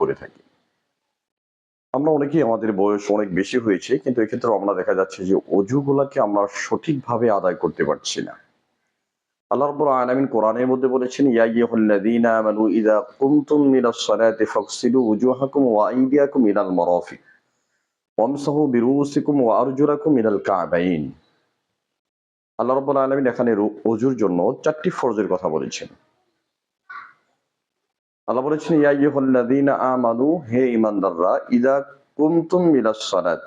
করে থাকি। আমরা অনেকেই আমাদের বয়স অনেক বেশি হয়েছে, কিন্তু এক্ষেত্রে আমরা দেখা যাচ্ছে যে অজুগুলাকে আমরা সঠিকভাবে আদায় করতে পারছি না। আল্লাহ রাব্বুল আলামিন কোরআনের মধ্যে বলেছেন, ইয়া আইয়ুহাল্লাযীনা আমানু ইযা কুমতুম মিনাস সালাতি ফাগসিলু ওয়ুজুহাকুম ওয়া আইদিয়াকুম ইলাল মারাফিক ওয়ামসাহু বিরুউসিকুম ওয়া আরজুলাকুম ইলাল কা'বাইন। আল্লাহ রাব্বুল আলামিন এখানে ওযুর জন্য 4টি ফরজের কথা বলেছেন। আল্লাহ বলেছেন, ইয়া আইয়ুহাল্লাযীনা আমানু, হে ঈমানদাররা, ইযা কুমতুম মিনাস সালাত,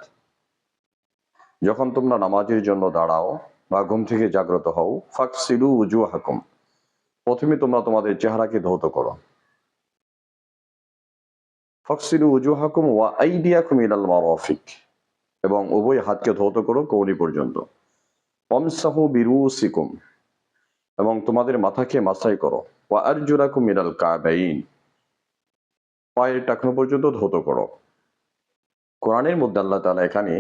যখন তোমরা নামাজের জন্য দাঁড়াও বা ঘুম থেকে জাগ্রত হও, ফাগসিলু ওয়ুজুহাকুম, প্রথমে তোমরা তোমাদের চেহারাকে ধৌত করো। ফাগসিলু ওয়ুজুহাকুম ওয়া আইদিয়াকুম ইলাল মারাফিক, এবং উভয় হাতকে ধৌত করো কওনি পর্যন্ত। ওয়ামসাহু বিরুউসিকুম, এবং তোমাদের মাথাকে মাসাই করো। ওয়া আরজুলাকুম ইলাল কা'বাইন, পায়ের টাকনো পর্যন্ত ধৌত করো। কোরআনের মধ্যে আল্লাহ তাআলা এখানে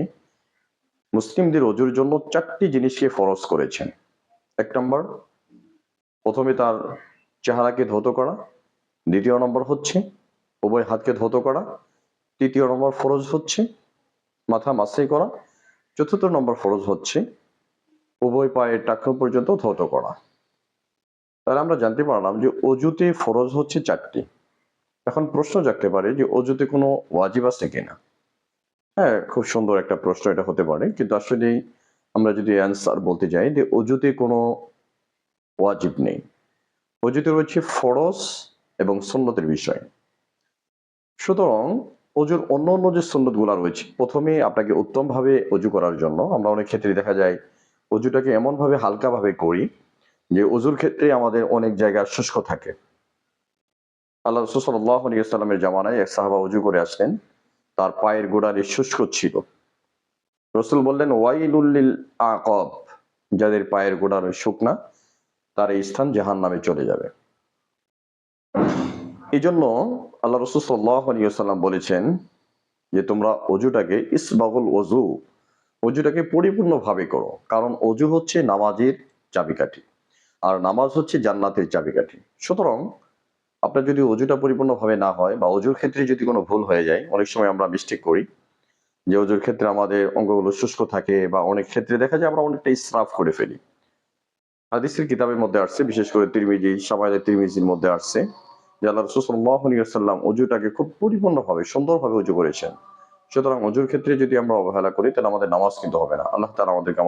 মুসলিমদের ওযুর জন্য 4টি জিনিসকে ফরজ করেছেন। 1 নম্বর, প্রথমে তার চেহারাকে ধৌত করা। 2য় নম্বর হচ্ছে উভয় হাতকে ধৌত করা। 3য় নম্বর ফরজ হচ্ছে মাথা মাসাই করা। 4র্থ নম্বর ফরজ হচ্ছে উভয় পায়ের টাকনো পর্যন্ত ধৌত করা। তাহলে আমরা জানতে পারলাম যে অজুতে ফরজ হচ্ছে 4টি। এখন প্রশ্ন জাগতে পারে যে অজুতে কোনো ওয়াজিব আছে কিনা? হ্যাঁ, খুব সুন্দর একটা প্রশ্ন এটা হতে পারে, কিন্তু আসলে আমরা যদি অ্যান্সার বলতে যাই যে অজুতে কোনো ওয়াজিব নেই। অজুতে রয়েছে ফরজ এবং সুন্নতের বিষয়। সুতরাং অজুর অন্য অন্য যে সুন্নতগুলা রয়েছে, প্রথমে আপনাকে উত্তমভাবে অজু করার জন্য আমরা অনেক ক্ষেত্রে দেখা যায় অজুটাকে এমনভাবে হালকাভাবে করি যে অজুর ক্ষেত্রে আমাদের অনেক জায়গা শুষ্ক থাকে। আল্লাহ রাসূল সাল্লাল্লাহু আলাইহি ওয়াসাল্লামের জামানায় এক সাহাবা অজু করে আসলেন, তার পায়ের গোড়ালি শুষ্ক ছিল। রাসূল বললেন, ওয়াইলুল লিল আকাব, যাদের পায়ের গোড়ালি শুকনা তার এই স্থান জাহান্নামে চলে যাবে। এজন্য আল্লাহ রাসূল সাল্লাল্লাহু আলাইহি ওয়াসাল্লাম বলেছেন যে তোমরা অজুটাকে ইসবাগুল ওযু, অজুটাকে পরিপূর্ণভাবে করো, কারণ অজু হচ্ছে নামাজের চাবিকাঠি, আর নামাজ হচ্ছে জান্নাতের চাবিকাঠি। সুতরাং আপনার যদি অজুটা পরিপূর্ণভাবে না হয় বা অজুর ক্ষেত্রে যদি কোনো ভুল হয়ে যায়, অনেক সময় আমরা মিস্টেক করি যে অজুর ক্ষেত্রে আমাদের অঙ্গগুলো শুষ্ক থাকে, বা অনেক ক্ষেত্রে দেখা যায় আমরা অনেকটা ইসরাফ করে ফেলি। হাদিসের কিতাবের মধ্যে আসছে, বিশেষ করে তিরমিজি, শামাইলে তিরমিজির মধ্যে আসছে যে আল্লাহ রাসূল সাল্লাল্লাহু আলাইহি ওয়াসাল্লাম অজুটাকে খুব পরিপূর্ণভাবে সুন্দরভাবে অজু করেছেন। সুতরাং অজুর ক্ষেত্রে যদি আমরা অবহেলা করি তাহলে আমাদের নামাজ কিন্তু হবে না। আল্লাহ তাআলা আমাদেরকে